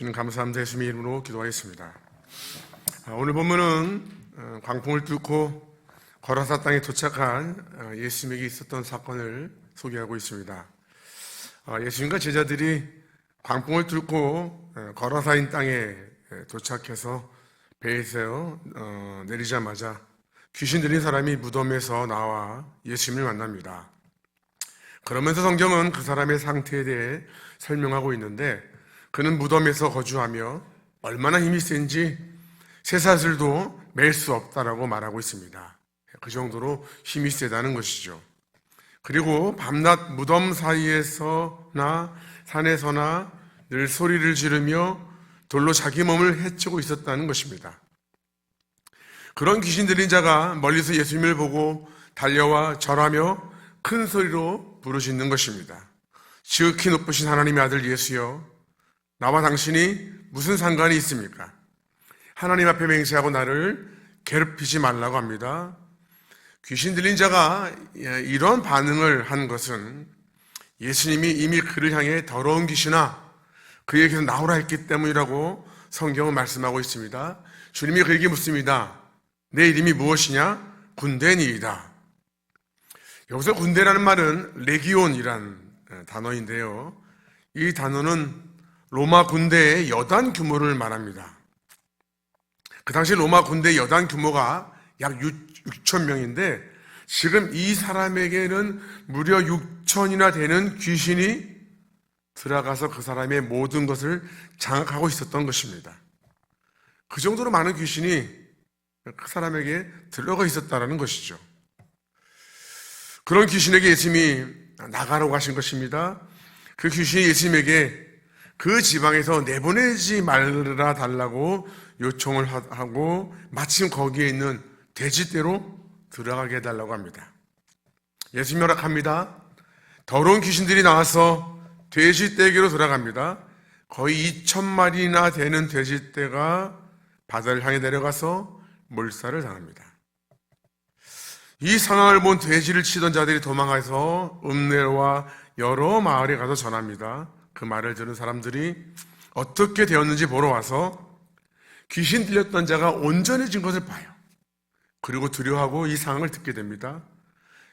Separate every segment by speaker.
Speaker 1: 주님 감사합니다. 예수님의 이름으로 기도하겠습니다. 오늘 본문은 광풍을 뚫고 거라사 땅에 도착한 예수님에게 있었던 사건을 소개하고 있습니다. 예수님과 제자들이 광풍을 뚫고 거라사인 땅에 도착해서 배에서 내리자마자 귀신 들린 사람이 무덤에서 나와 예수님을 만납니다. 그러면서 성경은 그 사람의 상태에 대해 설명하고 있는데, 그는 무덤에서 거주하며 얼마나 힘이 센지 쇠사슬도 맬 수 없다라고 말하고 있습니다. 그 정도로 힘이 세다는 것이죠. 그리고 밤낮 무덤 사이에서나 산에서나 늘 소리를 지르며 돌로 자기 몸을 해치고 있었다는 것입니다. 그런 귀신 들린 자가 멀리서 예수님을 보고 달려와 절하며 큰 소리로 부르짖는 것입니다. 지극히 높으신 하나님의 아들 예수여, 나와 당신이 무슨 상관이 있습니까? 하나님 앞에 맹세하고 나를 괴롭히지 말라고 합니다. 귀신 들린 자가 이런 반응을 한 것은 예수님이 이미 그를 향해 더러운 귀신아, 그에게서 나오라 했기 때문이라고 성경은 말씀하고 있습니다. 주님이 그에게 묻습니다. 내 이름이 무엇이냐? 군대니이다. 여기서 군대라는 말은 레기온이란 단어인데요, 이 단어는 로마 군대의 여단 규모를 말합니다. 그 당시 로마 군대의 여단 규모가 약 6천 명인데 지금 이 사람에게는 무려 6천이나 되는 귀신이 들어가서 그 사람의 모든 것을 장악하고 있었던 것입니다. 그 정도로 많은 귀신이 그 사람에게 들어가 있었다는 것이죠. 그런 귀신에게 예수님이 나가라고 하신 것입니다. 그 귀신이 예수님에게 그 지방에서 내보내지 말아 달라고 요청을 하고 마침 거기에 있는 돼지떼로 들어가게 해달라고 합니다. 예수님이 허락합니다. 더러운 귀신들이 나와서 돼지떼에게로 들어갑니다. 거의 2,000마리나 되는 돼지떼가 바다를 향해 내려가서 몰살을 당합니다. 이 상황을 본 돼지를 치던 자들이 도망가서 읍내와 여러 마을에 가서 전합니다. 그 말을 들은 사람들이 어떻게 되었는지 보러 와서 귀신 들렸던 자가 온전해진 것을 봐요. 그리고 두려워하고 이 상황을 듣게 됩니다.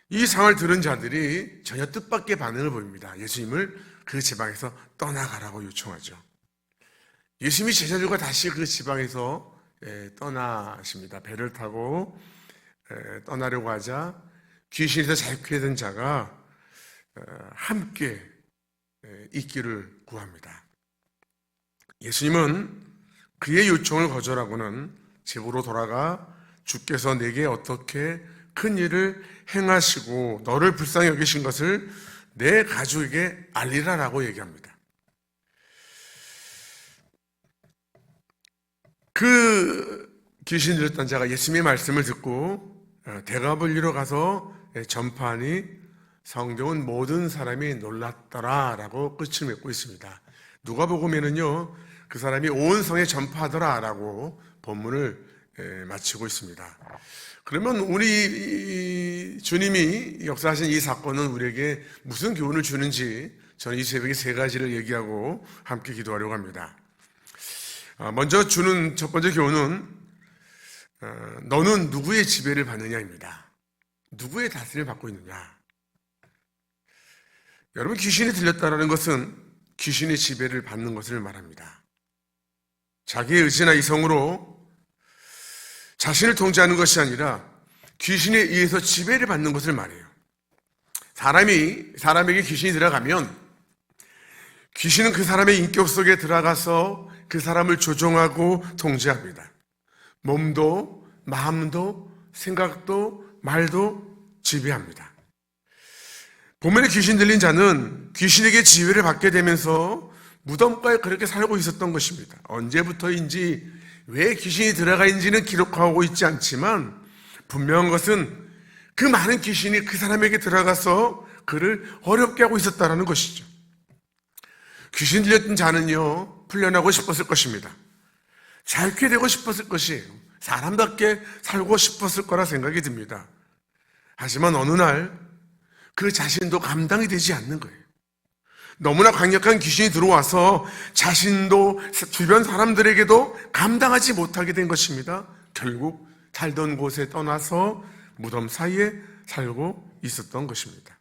Speaker 1: 이 상황을 들은 자들이 전혀 뜻밖의 반응을 보입니다. 예수님을 그 지방에서 떠나가라고 요청하죠. 예수님이 제자들과 다시 그 지방에서 떠나십니다. 배를 타고 떠나려고 하자 귀신에서 자유케 된 자가 함께 있기를 구합니다. 예수님은 그의 요청을 거절하고는 집으로 돌아가 주께서 내게 어떻게 큰 일을 행하시고 너를 불쌍히 여기신 것을 내 가족에게 알리라라고 얘기합니다. 그 귀신 들렸던 자가 예수님의 말씀을 듣고 대가볼리로 가서 전파하니 성경은 모든 사람이 놀랐더라라고 끝을 맺고 있습니다. 누가복음에는요, 그 사람이 온 성에 전파하더라라고 본문을 마치고 있습니다. 그러면 우리 주님이 역사하신 이 사건은 우리에게 무슨 교훈을 주는지 저는 이 새벽에 세 가지를 얘기하고 함께 기도하려고 합니다. 먼저 주는 첫 번째 교훈은 너는 누구의 지배를 받느냐입니다. 누구의 다스림을 받고 있느냐. 여러분, 귀신이 들렸다는 것은 귀신의 지배를 받는 것을 말합니다. 자기의 의지나 이성으로 자신을 통제하는 것이 아니라 귀신에 의해서 지배를 받는 것을 말해요. 사람에게 귀신이 들어가면 귀신은 그 사람의 인격 속에 들어가서 그 사람을 조종하고 통제합니다. 몸도 마음도 생각도 말도 지배합니다. 본문에 귀신 들린 자는 귀신에게 지배를 받게 되면서 무덤가에 그렇게 살고 있었던 것입니다. 언제부터인지 왜 귀신이 들어가 있는지는 기록하고 있지 않지만 분명한 것은 그 많은 귀신이 그 사람에게 들어가서 그를 어렵게 하고 있었다는 것이죠. 귀신 들렸던 자는요, 풀려나고 싶었을 것입니다. 자유케 되고 싶었을 것이에요. 사람답게 살고 싶었을 거라 생각이 듭니다. 하지만 어느 날 그 자신도 감당이 되지 않는 거예요. 너무나 강력한 귀신이 들어와서 자신도 주변 사람들에게도 감당하지 못하게 된 것입니다. 결국 살던 곳에 떠나서 무덤 사이에 살고 있었던 것입니다.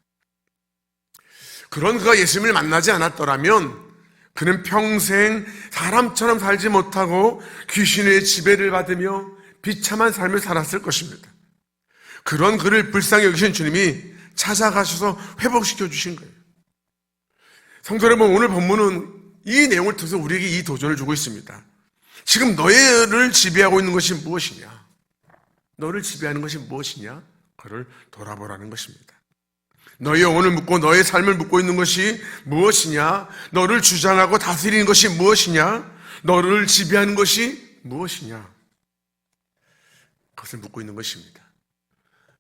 Speaker 1: 그런 그가 예수님을 만나지 않았더라면 그는 평생 사람처럼 살지 못하고 귀신의 지배를 받으며 비참한 삶을 살았을 것입니다. 그런 그를 불쌍히 여기신 주님이 찾아가셔서 회복시켜 주신 거예요. 성도 여러분, 오늘 본문은 이 내용을 통해서 우리에게 이 도전을 주고 있습니다. 지금 너를 지배하고 있는 것이 무엇이냐? 너를 지배하는 것이 무엇이냐? 그를 돌아보라는 것입니다. 너의 영혼을 묻고 너의 삶을 묻고 있는 것이 무엇이냐? 너를 주장하고 다스리는 것이 무엇이냐? 너를 지배하는 것이 무엇이냐? 그것을 묻고 있는 것입니다.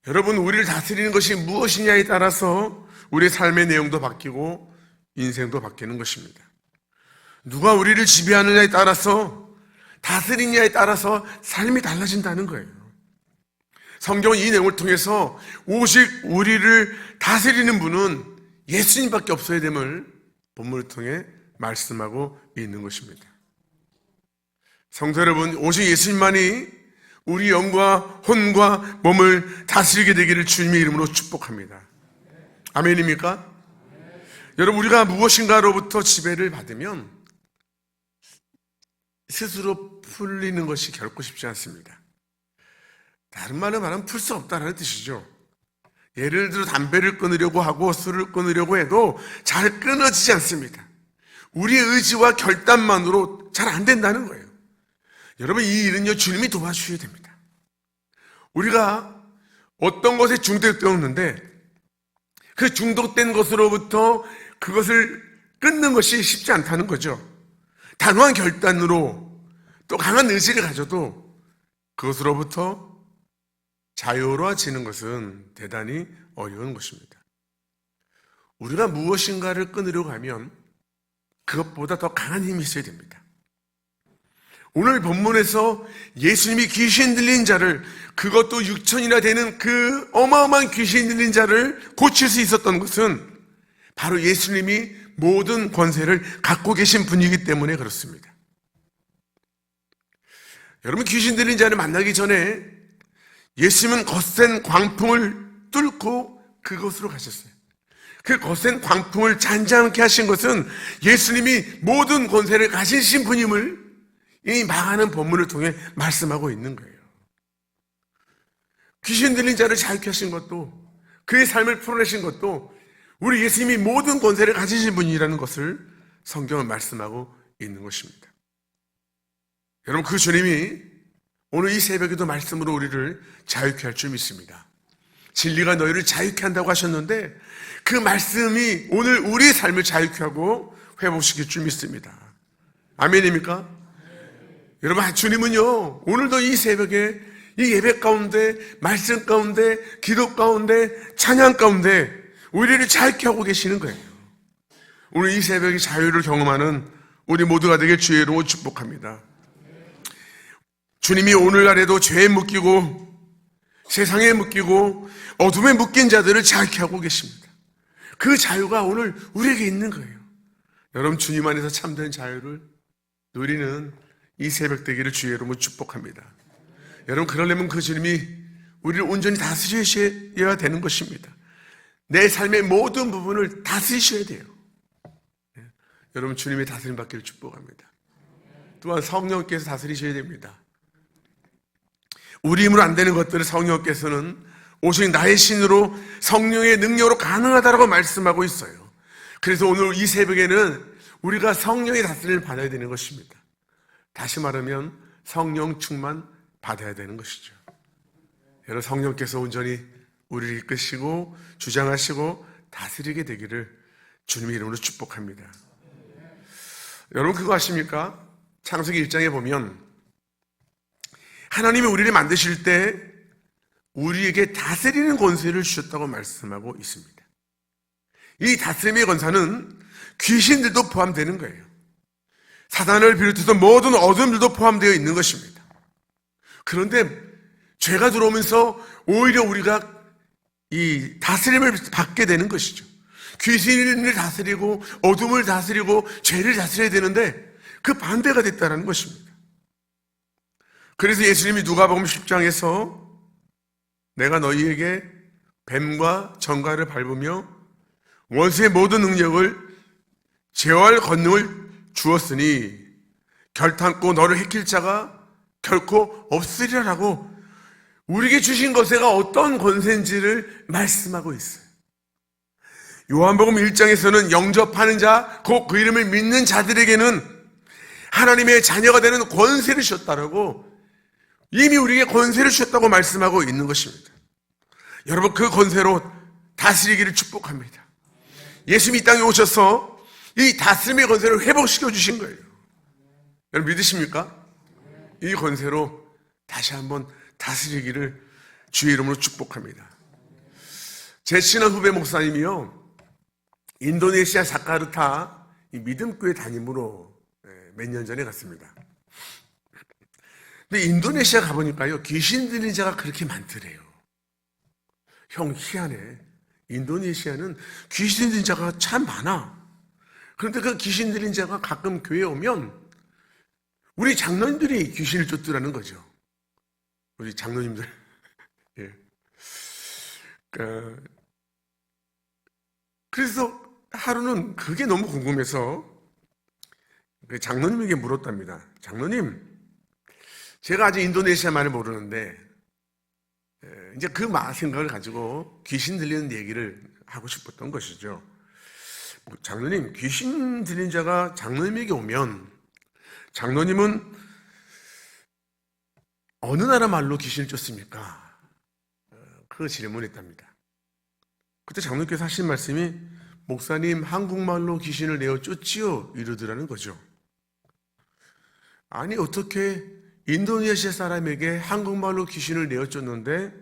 Speaker 1: 여러분, 우리를 다스리는 것이 무엇이냐에 따라서 우리의 삶의 내용도 바뀌고 인생도 바뀌는 것입니다. 누가 우리를 지배하느냐에 따라서, 다스리느냐에 따라서 삶이 달라진다는 거예요. 성경은 이 내용을 통해서 오직 우리를 다스리는 분은 예수님밖에 없어야 됨을 본문을 통해 말씀하고 있는 것입니다. 성도 여러분, 오직 예수님만이 우리 영과 혼과 몸을 다스리게 되기를 주님의 이름으로 축복합니다. 아멘입니까? 여러분, 우리가 무엇인가로부터 지배를 받으면 스스로 풀리는 것이 결코 쉽지 않습니다. 다른 말로 말하면 풀 수 없다는 뜻이죠. 예를 들어 담배를 끊으려고 하고 술을 끊으려고 해도 잘 끊어지지 않습니다. 우리의 의지와 결단만으로 잘 안 된다는 거예요. 여러분, 이 일은요, 주님이 도와주셔야 됩니다. 우리가 어떤 것에 중독되었는데 그 중독된 것으로부터 그것을 끊는 것이 쉽지 않다는 거죠. 단호한 결단으로 또 강한 의지를 가져도 그것으로부터 자유로워지는 것은 대단히 어려운 것입니다. 우리가 무엇인가를 끊으려고 하면 그것보다 더 강한 힘이 있어야 됩니다. 오늘 본문에서 예수님이 귀신 들린 자를, 그것도 6천이나 되는 그 어마어마한 귀신 들린 자를 고칠 수 있었던 것은 바로 예수님이 모든 권세를 갖고 계신 분이기 때문에 그렇습니다. 여러분, 귀신 들린 자를 만나기 전에 예수님은 거센 광풍을 뚫고 그곳으로 가셨어요. 그 거센 광풍을 잔잔케 하신 것은 예수님이 모든 권세를 가지신 분임을 이 망하는 본문을 통해 말씀하고 있는 거예요. 귀신 들린 자를 자유케 하신 것도, 그의 삶을 풀어내신 것도 우리 예수님이 모든 권세를 가지신 분이라는 것을 성경은 말씀하고 있는 것입니다. 여러분, 그 주님이 오늘 이 새벽에도 말씀으로 우리를 자유케 할 줄 믿습니다. 진리가 너희를 자유케 한다고 하셨는데 그 말씀이 오늘 우리의 삶을 자유케 하고 회복시킬 줄 믿습니다. 아멘입니까? 여러분, 주님은요, 오늘도 이 새벽에 이 예배 가운데, 말씀 가운데, 기도 가운데, 찬양 가운데 우리를 자유케 하고 계시는 거예요. 오늘 이 새벽에 자유를 경험하는 우리 모두가 되길 주의 이름으로 축복합니다. 주님이 오늘날에도 죄에 묶이고 세상에 묶이고 어둠에 묶인 자들을 자유케 하고 계십니다. 그 자유가 오늘 우리에게 있는 거예요. 여러분, 주님 안에서 참된 자유를 누리는 이 새벽 되기를 주의 이름으로 축복합니다. 여러분, 그러려면 그 주님이 우리를 온전히 다스리셔야 되는 것입니다. 내 삶의 모든 부분을 다스리셔야 돼요. 여러분, 주님의 다스림 받기를 축복합니다. 또한 성령께서 다스리셔야 됩니다. 우리 힘으로 안 되는 것들을 성령께서는 오직 나의 신으로 성령의 능력으로 가능하다라고 말씀하고 있어요. 그래서 오늘 이 새벽에는 우리가 성령의 다스림을 받아야 되는 것입니다. 다시 말하면 성령 충만 받아야 되는 것이죠. 여러분, 성령께서 온전히 우리를 이끄시고 주장하시고 다스리게 되기를 주님의 이름으로 축복합니다. 여러분, 그거 아십니까? 창세기 1장에 보면 하나님이 우리를 만드실 때 우리에게 다스리는 권세를 주셨다고 말씀하고 있습니다. 이 다스림의 권세는 귀신들도 포함되는 거예요. 사단을 비롯해서 모든 어둠들도 포함되어 있는 것입니다. 그런데 죄가 들어오면서 오히려 우리가 이 다스림을 받게 되는 것이죠. 귀신을 다스리고 어둠을 다스리고 죄를 다스려야 되는데 그 반대가 됐다는 것입니다. 그래서 예수님이 누가복음 10장에서 내가 너희에게 뱀과 정갈을 밟으며 원수의 모든 능력을 제어할 권능을 주었으니 결탄코 너를 해킬 자가 결코 없으리라라고 우리에게 주신 것에가 어떤 권세인지를 말씀하고 있어요. 요한복음 1장에서는 영접하는 자, 곧 그 이름을 믿는 자들에게는 하나님의 자녀가 되는 권세를 주셨다라고 이미 우리에게 권세를 주셨다고 말씀하고 있는 것입니다. 여러분, 그 권세로 다스리기를 축복합니다. 예수님이 이 땅에 오셔서 이 다스림의 권세를 회복시켜 주신 거예요. 여러분 믿으십니까? 이 권세로 다시 한번 다스리기를 주의 이름으로 축복합니다. 제 친한 후배 목사님이요, 인도네시아 자카르타 믿음교회 담임으로 몇 년 전에 갔습니다. 근데 인도네시아 가보니까요, 귀신 들린 자가 그렇게 많더래요. 형, 희한해. 인도네시아는 귀신 들린 자가 참 많아. 그런데 그 귀신 들린 자가 가끔 교회에 오면 우리 장로님들이 귀신을 쫓더라는 거죠. 우리 장로님들. 예. 그래서 하루는 그게 너무 궁금해서 그 장로님에게 물었답니다. 장로님, 제가 아직 인도네시아 말을 모르는데 이제 그 생각을 가지고 귀신 들리는 얘기를 하고 싶었던 것이죠. 장로님, 귀신 들린 자가 장로님에게 오면 장로님은 어느 나라 말로 귀신을 쫓습니까? 그 질문했답니다. 그때 장로님께서 하신 말씀이 목사님, 한국말로 귀신을 내어 쫓지요 이러더라는 거죠. 아니, 어떻게 인도네시아 사람에게 한국말로 귀신을 내어 쫓는데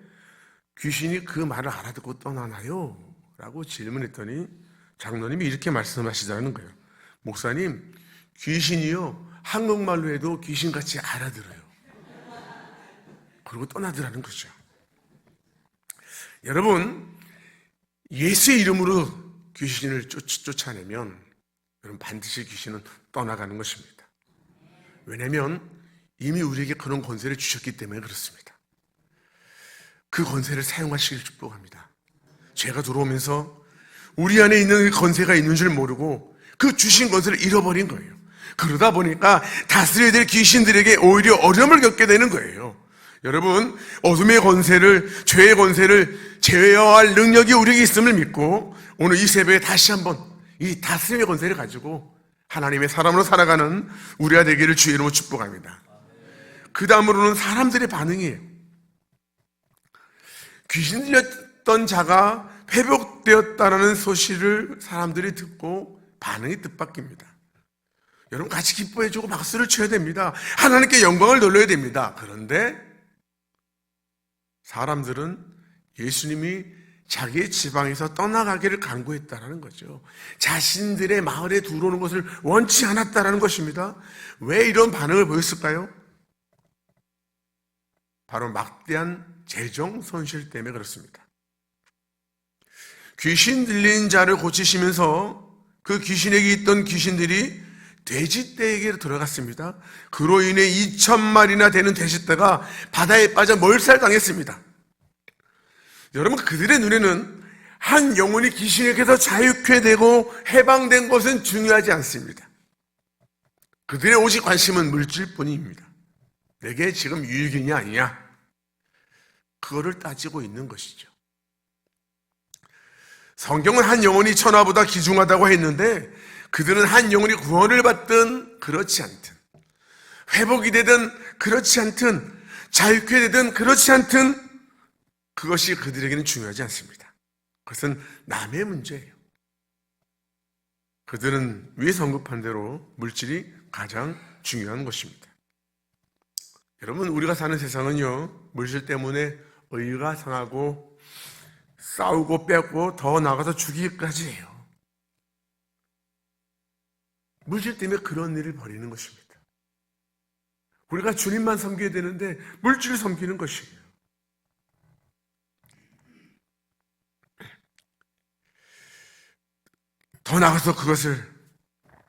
Speaker 1: 귀신이 그 말을 알아듣고 떠나나요? 라고 질문했더니 장로님이 이렇게 말씀하시자는 거예요. 목사님, 귀신이요 한국말로 해도 귀신같이 알아들어요. 그리고 떠나더라는 거죠. 여러분, 예수의 이름으로 귀신을 쫓아내면 여러분 반드시 귀신은 떠나가는 것입니다. 왜냐하면 이미 우리에게 그런 권세를 주셨기 때문에 그렇습니다. 그 권세를 사용하시길 축복합니다. 죄가 들어오면서 우리 안에 있는 권세가 있는 줄 모르고 그 주신 권세를 잃어버린 거예요. 그러다 보니까 다스려야 될 귀신들에게 오히려 어려움을 겪게 되는 거예요. 여러분, 어둠의 권세를, 죄의 권세를 제어할 능력이 우리에게 있음을 믿고 오늘 이 새벽에 다시 한번 이 다스림의 권세를 가지고 하나님의 사람으로 살아가는 우리가 되기를 주의 이름으로 축복합니다. 그 다음으로는 사람들의 반응이에요. 귀신 들렸던 자가 회복되었다는 소식을 사람들이 듣고 반응이 뜻밖입니다. 여러분, 같이 기뻐해주고 박수를 쳐야 됩니다. 하나님께 영광을 돌려야 됩니다. 그런데 사람들은 예수님이 자기의 지방에서 떠나가기를 간구했다는 거죠. 자신들의 마을에 들어오는 것을 원치 않았다는 것입니다. 왜 이런 반응을 보였을까요? 바로 막대한 재정 손실 때문에 그렇습니다. 귀신 들린 자를 고치시면서 그 귀신에게 있던 귀신들이 돼지떼에게 들어갔습니다. 그로 인해 2,000마리나 되는 돼지떼가 바다에 빠져 몰살당했습니다. 여러분, 그들의 눈에는 한 영혼이 귀신에게서 자유케 되고 해방된 것은 중요하지 않습니다. 그들의 오직 관심은 물질뿐입니다. 내게 지금 유익이냐 아니냐, 그거를 따지고 있는 것이죠. 성경은 한 영혼이 천하보다 귀중하다고 했는데 그들은 한 영혼이 구원을 받든 그렇지 않든, 회복이 되든 그렇지 않든, 자유케 되든 그렇지 않든 그것이 그들에게는 중요하지 않습니다. 그것은 남의 문제예요. 그들은 위에서 언급한 대로 물질이 가장 중요한 것입니다. 여러분, 우리가 사는 세상은요, 물질 때문에 의가 상하고 싸우고 뺏고 더 나아가서 죽이기까지 해요. 물질 때문에 그런 일을 벌이는 것입니다. 우리가 주님만 섬겨야 되는데 물질을 섬기는 것이에요. 더 나아가서 그것을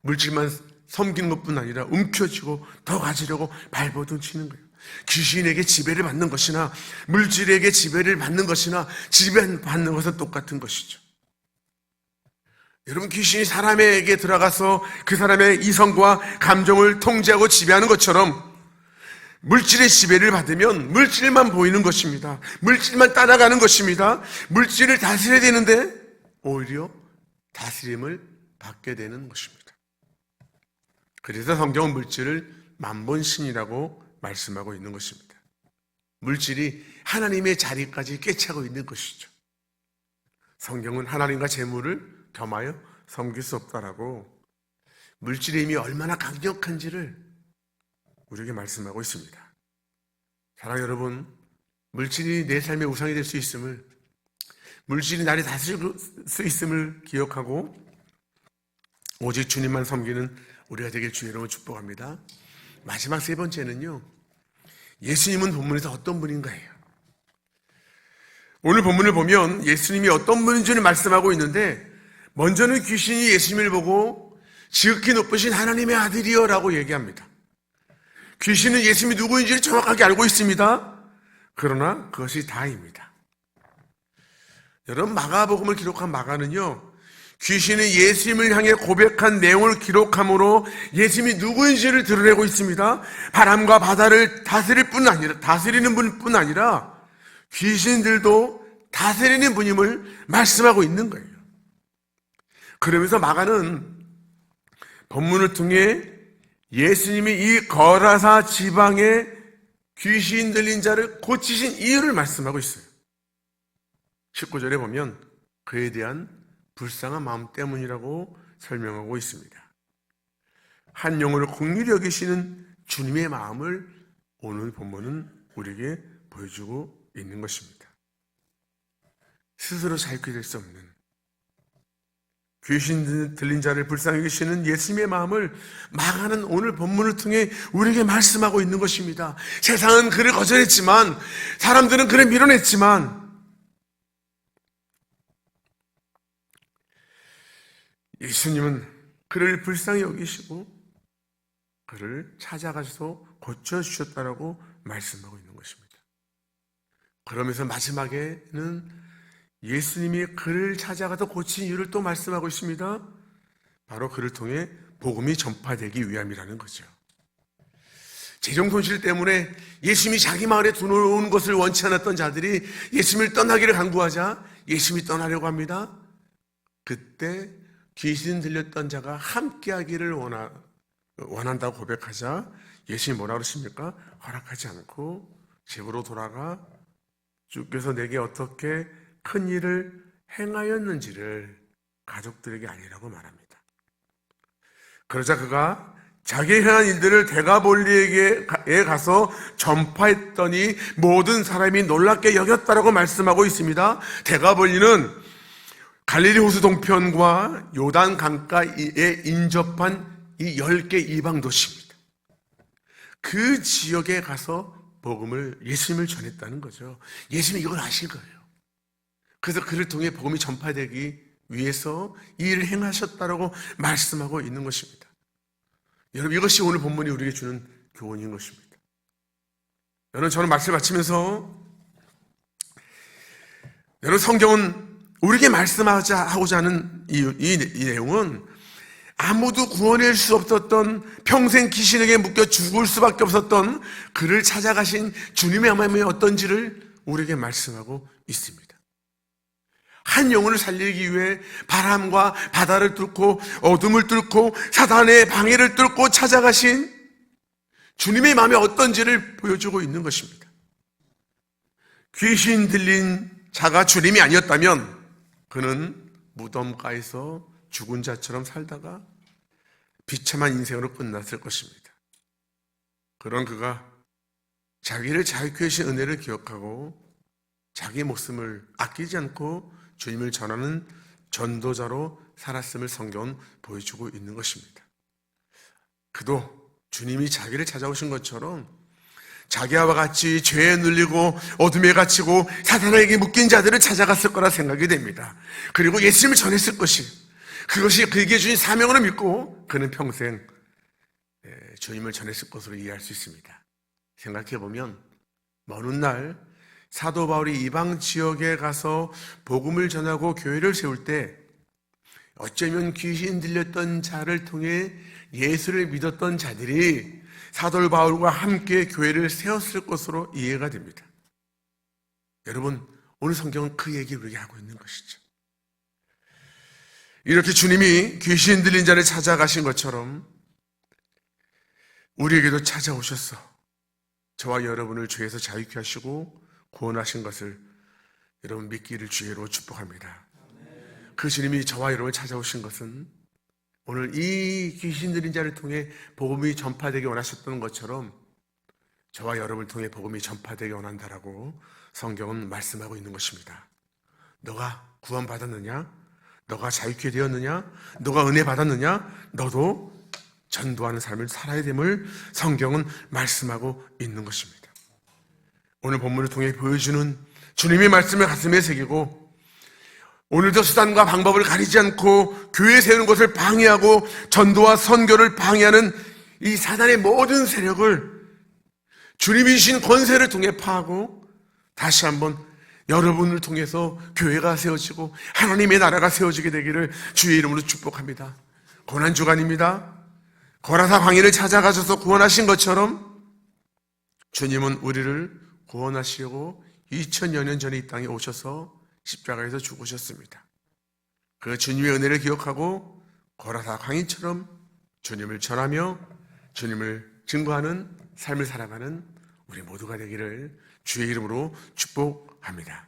Speaker 1: 물질만 섬기는 것뿐 아니라 움켜쥐고 더 가지려고 발버둥 치는 거예요. 귀신에게 지배를 받는 것이나 물질에게 지배를 받는 것이나 지배받는 것은 똑같은 것이죠. 여러분, 귀신이 사람에게 들어가서 그 사람의 이성과 감정을 통제하고 지배하는 것처럼 물질의 지배를 받으면 물질만 보이는 것입니다. 물질만 따라가는 것입니다. 물질을 다스려야 되는데 오히려 다스림을 받게 되는 것입니다. 그래서 성경은 물질을 만본신이라고 말씀하고 있는 것입니다. 물질이 하나님의 자리까지 꿰차고 있는 것이죠. 성경은 하나님과 재물을 겸하여 섬길 수 없다라고 물질의 힘이 얼마나 강력한지를 우리에게 말씀하고 있습니다. 사랑하는 여러분, 물질이 내 삶의 우상이 될 수 있음을, 물질이 나를 다스릴 수 있음을 기억하고 오직 주님만 섬기는 우리가 되길 주의 이름으로 축복합니다. 마지막 세 번째는요, 예수님은 본문에서 어떤 분인가예요. 오늘 본문을 보면 예수님이 어떤 분인지를 말씀하고 있는데, 먼저는 귀신이 예수님을 보고 지극히 높으신 하나님의 아들이여 라고 얘기합니다. 귀신은 예수님이 누구인지를 정확하게 알고 있습니다. 그러나 그것이 다입니다. 여러분, 마가복음을 기록한 마가는요, 귀신이 예수님을 향해 고백한 내용을 기록함으로 예수님이 누구인지를 드러내고 있습니다. 바람과 바다를 다스리는 분뿐 아니라 귀신들도 다스리는 분임을 말씀하고 있는 거예요. 그러면서 마가는 본문을 통해 예수님이 이 거라사 지방에 귀신 들린 자를 고치신 이유를 말씀하고 있어요. 19절에 보면 그에 대한 불쌍한 마음 때문이라고 설명하고 있습니다. 한 영혼을 긍휼히 여기시는 주님의 마음을 오늘 본문은 우리에게 보여주고 있는 것입니다. 스스로 자유케 될 수 없는 귀신 들린 자를 불쌍히 여기시는 예수님의 마음을 마가는 오늘 본문을 통해 우리에게 말씀하고 있는 것입니다. 세상은 그를 거절했지만, 사람들은 그를 밀어냈지만, 예수님은 그를 불쌍히 여기시고 그를 찾아가서 고쳐주셨다라고 말씀하고 있는 것입니다. 그러면서 마지막에는 예수님이 그를 찾아가서 고친 이유를 또 말씀하고 있습니다. 바로 그를 통해 복음이 전파되기 위함이라는 거죠. 재정 손실 때문에 예수님이 자기 마을에 들어오는 것을 원치 않았던 자들이 예수님을 떠나기를 간구하자 예수님이 떠나려고 합니다. 그때 귀신 들렸던 자가 함께하기를 원한다고 고백하자 예수님이 뭐라고 그러십니까? 허락하지 않고 집으로 돌아가 주께서 내게 어떻게 큰 일을 행하였는지를 가족들에게 알리라고 말합니다. 그러자 그가 자기의 행한 일들을 데가볼리에게 가서 전파했더니 모든 사람이 놀랍게 여겼다라고 말씀하고 있습니다. 데가볼리는 갈릴리 호수 동편과 요단 강가에 인접한 이 10개 이방 도시입니다. 그 지역에 가서 예수님을 전했다는 거죠. 예수님이 이걸 아실 거예요. 그래서 그를 통해 복음이 전파되기 위해서 이 일을 행하셨다라고 말씀하고 있는 것입니다. 여러분, 이것이 오늘 본문이 우리에게 주는 교훈인 것입니다. 여러분, 저는 말씀을 마치면서 여러분, 성경은 우리에게 말씀하고자 하는 이 내용은 아무도 구원할 수 없었던, 평생 귀신에게 묶여 죽을 수밖에 없었던 그를 찾아가신 주님의 마음이 어떤지를 우리에게 말씀하고 있습니다. 한 영혼을 살리기 위해 바람과 바다를 뚫고 어둠을 뚫고 사단의 방해를 뚫고 찾아가신 주님의 마음이 어떤지를 보여주고 있는 것입니다. 귀신 들린 자가 주님이 아니었다면 그는 무덤가에서 죽은 자처럼 살다가 비참한 인생으로 끝났을 것입니다. 그런 그가 자기를 자유케 하신 은혜를 기억하고 자기 목숨을 아끼지 않고 주님을 전하는 전도자로 살았음을 성경은 보여주고 있는 것입니다. 그도 주님이 자기를 찾아오신 것처럼 자기와 같이 죄에 눌리고 어둠에 갇히고 사탄에게 묶인 자들을 찾아갔을 거라 생각이 됩니다. 그리고 예수님을 전했을 것이, 그것이 그에게 주신 사명으로 믿고 그는 평생 주님을 전했을 것으로 이해할 수 있습니다. 생각해보면 먼 훗날 사도 바울이 이방 지역에 가서 복음을 전하고 교회를 세울 때 어쩌면 귀신 들렸던 자를 통해 예수를 믿었던 자들이 사도 바울과 함께 교회를 세웠을 것으로 이해가 됩니다. 여러분, 오늘 성경은 그 얘기를 우리에게 하고 있는 것이죠. 이렇게 주님이 귀신 들린 자를 찾아가신 것처럼 우리에게도 찾아오셔서 저와 여러분을 죄에서 자유케 하시고 구원하신 것을 여러분 믿기를 주의로 축복합니다. 그 주님이 저와 여러분을 찾아오신 것은 오늘 이 귀신 들린 자를 통해 복음이 전파되기 원하셨던 것처럼 저와 여러분을 통해 복음이 전파되기 원한다라고 성경은 말씀하고 있는 것입니다. 너가 구원받았느냐? 너가 자유케 되었느냐? 너가 은혜 받았느냐? 너도 전도하는 삶을 살아야 됨을 성경은 말씀하고 있는 것입니다. 오늘 본문을 통해 보여주는 주님의 말씀을 가슴에 새기고 오늘도 수단과 방법을 가리지 않고 교회 세우는 것을 방해하고 전도와 선교를 방해하는 이 사단의 모든 세력을 주님이 주신 권세를 통해 파하고 다시 한번 여러분을 통해서 교회가 세워지고 하나님의 나라가 세워지게 되기를 주의 이름으로 축복합니다. 고난주간입니다. 거라사 광야를 찾아가셔서 구원하신 것처럼 주님은 우리를 구원하시려고 2000여 년 전에 이 땅에 오셔서 십자가에서 죽으셨습니다. 그 주님의 은혜를 기억하고 거라사 광야처럼 주님을 전하며 주님을 증거하는 삶을 살아가는 우리 모두가 되기를 주의 이름으로 축복합니다.